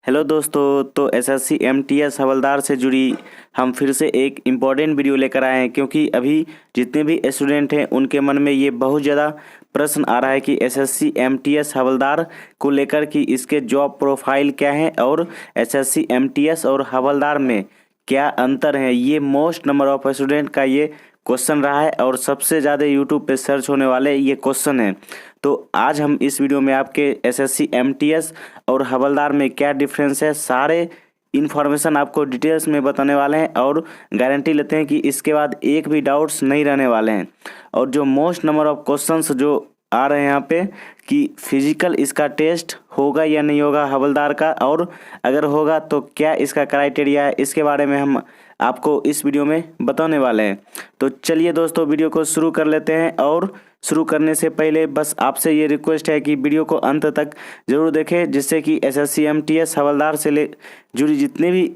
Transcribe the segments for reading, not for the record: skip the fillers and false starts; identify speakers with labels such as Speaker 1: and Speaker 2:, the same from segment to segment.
Speaker 1: Hello दोस्तों, तो SSC MTS हवलदार से जुड़ी हम फिर से एक इम्पॉर्टेंट वीडियो लेकर आए हैं, क्योंकि अभी जितने भी स्टूडेंट हैं उनके मन में ये बहुत ज़्यादा प्रश्न आ रहा है कि एसएससी एमटीएस हवलदार को लेकर कि इसके जॉब प्रोफाइल क्या है और एसएससी एमटीएस और हवलदार में क्या अंतर है। ये मोस्ट नंबर ऑफ स्टूडेंट का ये क्वेश्चन रहा है और सबसे ज़्यादा यूट्यूब पे सर्च होने वाले ये क्वेश्चन है। तो आज हम इस वीडियो में आपके एसएससी एमटीएस और हवलदार में क्या डिफरेंस है, सारे इन्फॉर्मेशन आपको डिटेल्स में बताने वाले हैं और गारंटी लेते हैं कि इसके बाद एक भी डाउट्स नहीं रहने वाले हैं। और जो मोस्ट नंबर ऑफ क्वेश्चंस जो आ रहे हैं यहाँ पे कि फिजिकल इसका टेस्ट होगा या नहीं होगा हवलदार का, और अगर होगा तो क्या इसका क्राइटेरिया है, इसके बारे में हम आपको इस वीडियो में बताने वाले हैं। तो चलिए दोस्तों, वीडियो को शुरू कर लेते हैं। और शुरू करने से पहले बस आपसे ये रिक्वेस्ट है कि वीडियो को अंत तक ज़रूर देखें, जिससे कि एसएससी एमटीएस हवलदार से जुड़ी जितने भी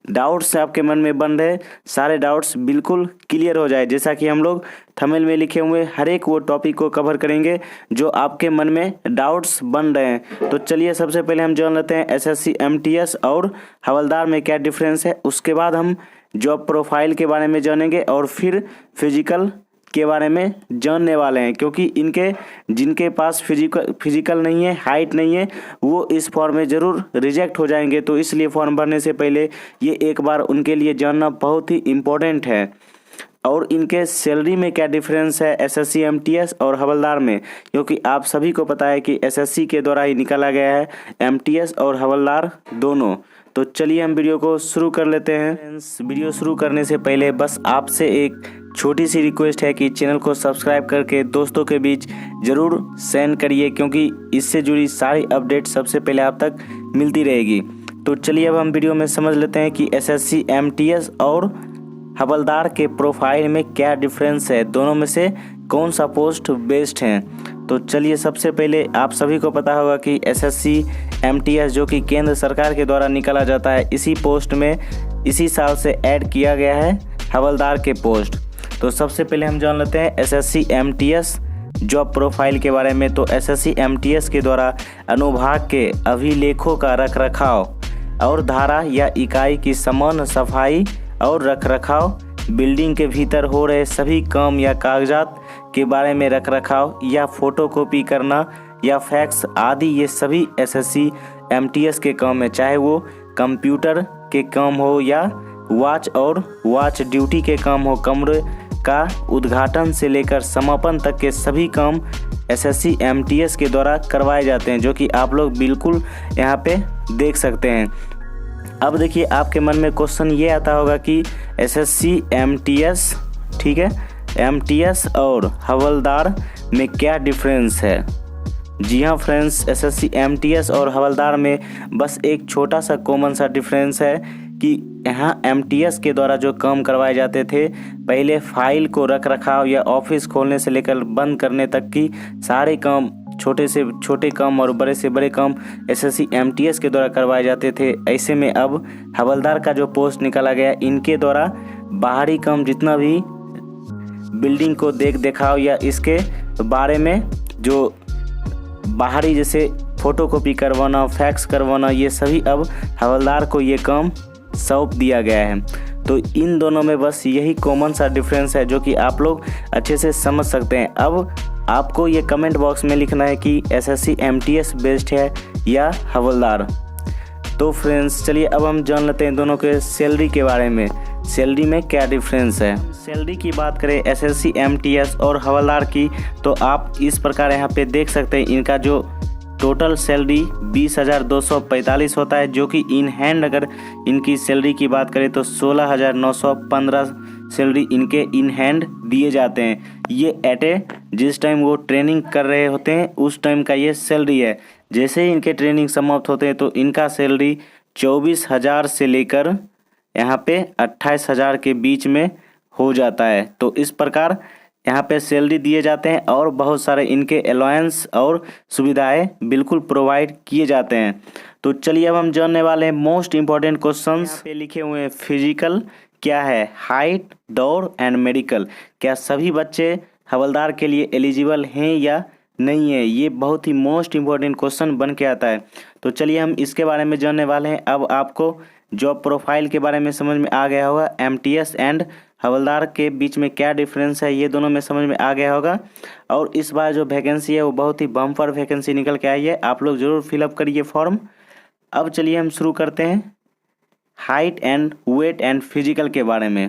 Speaker 1: डाउट्स आपके मन में बन रहे सारे डाउट्स बिल्कुल क्लियर हो जाए। जैसा कि हम लोग थंबनेल में लिखे हुए हर एक वो टॉपिक को कवर करेंगे जो आपके मन में डाउट्स बन रहे हैं। तो चलिए सबसे पहले हम जान लेते हैं एसएससी एमटीएस और हवलदार में क्या डिफरेंस है। उसके बाद हम जॉब प्रोफाइल के बारे में जानेंगे और फिर फिजिकल के बारे में जानने वाले हैं, क्योंकि जिनके पास फिजिकल नहीं है, हाइट नहीं है, वो इस फॉर्म में ज़रूर रिजेक्ट हो जाएंगे। तो इसलिए फॉर्म भरने से पहले ये एक बार उनके लिए जानना बहुत ही इम्पोर्टेंट है। और इनके सैलरी में क्या डिफरेंस है एसएससी एमटीएस और हवलदार में, क्योंकि आप सभी को पता है कि एसएससी के द्वारा ही निकाला गया है एमटीएस और हवलदार दोनों। तो चलिए हम वीडियो को शुरू कर लेते हैं। वीडियो शुरू करने से पहले बस आपसे एक छोटी सी रिक्वेस्ट है कि चैनल को सब्सक्राइब करके दोस्तों के बीच ज़रूर सेंड करिए, क्योंकि इससे जुड़ी सारी अपडेट सबसे पहले आप तक मिलती रहेगी। तो चलिए अब हम वीडियो में समझ लेते हैं कि एसएससी एमटीएस और हवलदार के प्रोफाइल में क्या डिफरेंस है, दोनों में से कौन सा पोस्ट बेस्ट है। तो चलिए सबसे पहले आप सभी को पता होगा कि एसएससी एमटीएस जो कि केंद्र सरकार के द्वारा निकाला जाता है, इसी पोस्ट में इसी साल से ऐड किया गया है हवलदार के पोस्ट। तो सबसे पहले हम जान लेते हैं एसएससी एमटीएस जॉब प्रोफाइल के बारे में। तो एसएससी एमटीएस के द्वारा अनुभाग के अभिलेखों का रखरखाव और धारा या इकाई की समान सफाई और रखरखाव, बिल्डिंग के भीतर हो रहे सभी काम या कागजात के बारे में रखरखाव या फोटोकॉपी करना या फैक्स आदि, ये सभी एसएससी एमटीएस के काम है। चाहे वो कंप्यूटर के काम हो या वॉच और वॉच ड्यूटी के काम हो, कमरे का उद्घाटन से लेकर समापन तक के सभी काम एसएससी एमटीएस के द्वारा करवाए जाते हैं, जो कि आप लोग बिल्कुल यहाँ पे देख सकते हैं। अब देखिए आपके मन में क्वेश्चन ये आता होगा कि एसएससी एमटीएस, ठीक है, एमटीएस और हवलदार में क्या डिफरेंस है। जी हाँ फ्रेंड्स, एसएससी एमटीएस और हवलदार में बस एक छोटा सा कॉमन सा डिफरेंस है कि यहाँ एमटीएस के द्वारा जो काम करवाए जाते थे, पहले फाइल को रख रखाव या ऑफिस खोलने से लेकर बंद करने तक की सारे काम, छोटे से छोटे काम और बड़े से बड़े काम एसएससी एमटीएस के द्वारा करवाए जाते थे। ऐसे में अब हवलदार का जो पोस्ट निकाला गया, इनके द्वारा बाहरी काम जितना भी बिल्डिंग को देखाव या इसके बारे में जो बाहरी जैसे फोटोकॉपी करवाना, फैक्स करवाना, ये सभी अब हवलदार को ये काम सौंप दिया गया है। तो इन दोनों में बस यही कॉमन सा डिफरेंस है जो कि आप लोग अच्छे से समझ सकते हैं। अब आपको ये कमेंट बॉक्स में लिखना है कि एसएससी एमटीएस बेस्ट है या हवलदार। तो फ्रेंड्स चलिए अब हम जान लेते हैं दोनों के सैलरी के बारे में, सैलरी में क्या डिफरेंस है। सैलरी की बात करें एसएससी एमटीएस और हवलदार की, तो आप इस प्रकार यहाँ पे देख सकते हैं इनका जो टोटल सैलरी 20,245 होता है, जो कि इन हैंड अगर इनकी सैलरी की बात करें तो 16,915 सैलरी इनके इन हैंड दिए जाते हैं। ये जिस टाइम वो ट्रेनिंग कर रहे होते हैं उस टाइम का ये सैलरी है। जैसे ही इनके ट्रेनिंग समाप्त होते हैं तो इनका सैलरी 24,000 से लेकर यहाँ पे 28,000 के बीच में हो जाता है। तो इस प्रकार यहाँ पे सैलरी दिए जाते हैं और बहुत सारे इनके अलाउंस और सुविधाएं बिल्कुल प्रोवाइड किए जाते हैं। तो चलिए अब हम जानने वाले हैं मोस्ट इम्पॉर्टेंट क्वेश्चंस। यहाँ पे लिखे हुए हैं फिजिकल क्या है, हाइट, दौड़ एंड मेडिकल, क्या सभी बच्चे हवलदार के लिए एलिजिबल हैं या नहीं है। ये बहुत ही मोस्ट इम्पॉर्टेंट क्वेश्चन बन के आता है। तो चलिए हम इसके बारे में जानने वाले हैं। अब आपको जॉब प्रोफाइल के बारे में समझ में आ गया होगा। एमटीएस एंड हवलदार के बीच में क्या डिफरेंस है ये दोनों में समझ में आ गया होगा। और इस बार जो वैकेंसी है वो बहुत ही बम्पर वैकेंसी निकल के आई है। आप लोग ज़रूर फिलअप करिए फॉर्म। अब चलिए हम शुरू करते हैं height and weight and physical के बारे में।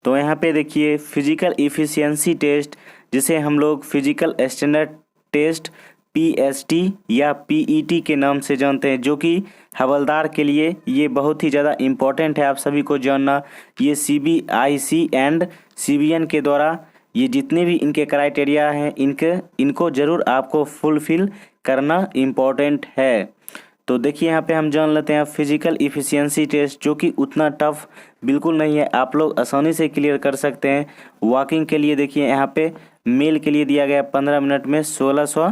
Speaker 1: तो यहाँ पे देखिए फिजिकल इफ़िशियंसी टेस्ट, जिसे हम लोग फिजिकल स्टैंडर्ड टेस्ट पीएसटी या पीईटी के नाम से जानते हैं, जो कि हवलदार के लिए ये बहुत ही ज़्यादा इम्पोर्टेंट है आप सभी को जानना। ये सीबीआईसी एंड सीबीएन के द्वारा ये जितने भी इनके क्राइटेरिया हैं इनको ज़रूर आपको फुलफिल करना इम्पोर्टेंट है। तो देखिए यहाँ पे हम जान लेते हैं फिजिकल इफ़िशियंसी टेस्ट, जो कि उतना टफ बिल्कुल नहीं है, आप लोग आसानी से क्लियर कर सकते हैं। वॉकिंग के लिए देखिए यहाँ पे मेल के लिए दिया गया है 15 मिनट में 1600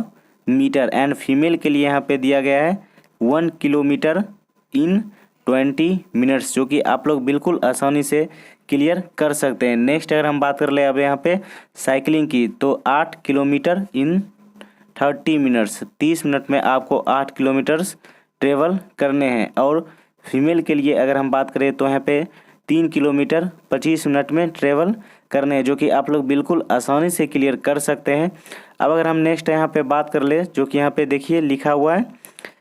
Speaker 1: मीटर एंड फीमेल के लिए यहाँ पे दिया गया है 1 किलोमीटर इन 20 मिनट्स, जो कि आप लोग बिल्कुल आसानी से क्लियर कर सकते हैं। नेक्स्ट अगर हम बात कर ले अब यहाँ पे साइकिलिंग की, तो 8 किलोमीटर इन 30 मिनट्स, 30 मिनट में आपको 8 किलोमीटर्स ट्रेवल करने हैं। और फीमेल के लिए अगर हम बात करें तो यहाँ पे 3 किलोमीटर 25 मिनट में ट्रेवल करने हैं, जो कि आप लोग बिल्कुल आसानी से क्लियर कर सकते हैं। अब अगर हम नेक्स्ट यहाँ पे बात कर ले, जो कि यहाँ पे देखिए लिखा हुआ है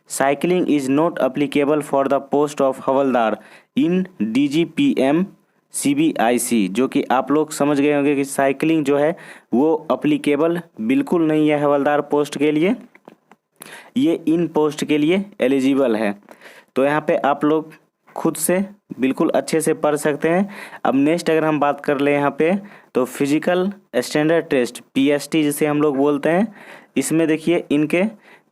Speaker 1: cycling is not applicable for the post of havildar in DGPM CBIC, जो कि आप लोग समझ गए होंगे कि साइकिलिंग जो है वो अप्लीकेबल बिल्कुल नहीं है हवलदार पोस्ट के लिए, ये इन पोस्ट के लिए एलिजिबल है। तो यहाँ पे आप लोग खुद से बिल्कुल अच्छे से पढ़ सकते हैं। अब नेक्स्ट अगर हम बात कर ले यहाँ पे, तो फिजिकल स्टैंडर्ड टेस्ट पीएसटी जिसे हम लोग बोलते हैं, इसमें देखिए इनके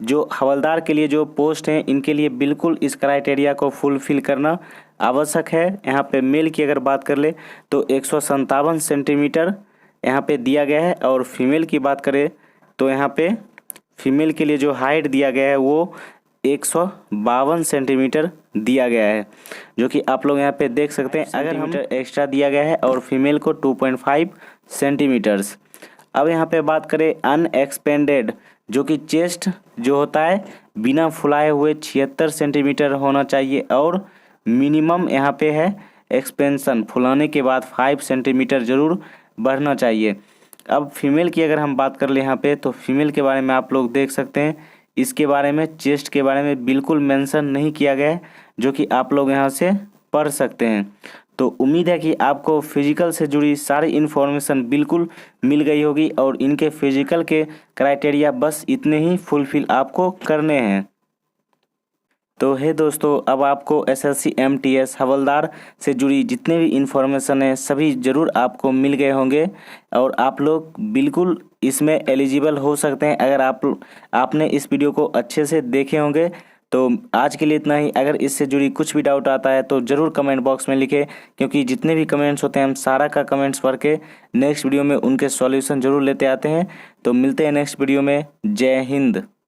Speaker 1: जो हवलदार के लिए जो पोस्ट हैं इनके लिए बिल्कुल इस क्राइटेरिया को फुलफिल करना आवश्यक है। यहाँ पे मेल की अगर बात कर ले तो 157 सेंटीमीटर यहाँ पे दिया गया है, और फीमेल की बात करें तो यहाँ पे फीमेल के लिए जो हाइट दिया गया है वो 152 सेंटीमीटर दिया गया है, जो कि आप लोग यहाँ पे देख सकते हैं। अगर हम एक्स्ट्रा दिया गया है और फीमेल को 2.5 सेंटीमीटर्स। अब यहाँ पे बात करें अनएक्सपेंडेड, जो कि चेस्ट जो होता है बिना फुलाए हुए 76 सेंटीमीटर होना चाहिए, और मिनिमम यहाँ पे है एक्सपेंशन, फुलाने के बाद 5 सेंटीमीटर ज़रूर बढ़ना चाहिए। अब फीमेल की अगर हम बात कर ले यहाँ पे, तो फीमेल के बारे में आप लोग देख सकते हैं, इसके बारे में चेस्ट के बारे में बिल्कुल मेंशन नहीं किया गया है, जो कि आप लोग यहाँ से पढ़ सकते हैं। तो उम्मीद है कि आपको फिजिकल से जुड़ी सारी इन्फॉर्मेशन बिल्कुल मिल गई होगी, और इनके फिजिकल के क्राइटेरिया बस इतने ही फुलफिल आपको करने हैं। तो है दोस्तों, अब आपको एसएससी एमटीएस हवलदार से जुड़ी जितने भी इन्फॉर्मेशन है सभी ज़रूर आपको मिल गए होंगे, और आप लोग बिल्कुल इसमें एलिजिबल हो सकते हैं अगर आपने इस वीडियो को अच्छे से देखे होंगे। तो आज के लिए इतना ही। अगर इससे जुड़ी कुछ भी डाउट आता है तो ज़रूर कमेंट बॉक्स में लिखें, क्योंकि जितने भी कमेंट्स होते हैं हम सारा का कमेंट्स पढ़ के नेक्स्ट वीडियो में उनके सॉल्यूशन ज़रूर लेते आते हैं। तो मिलते हैं नेक्स्ट वीडियो में। जय हिंद।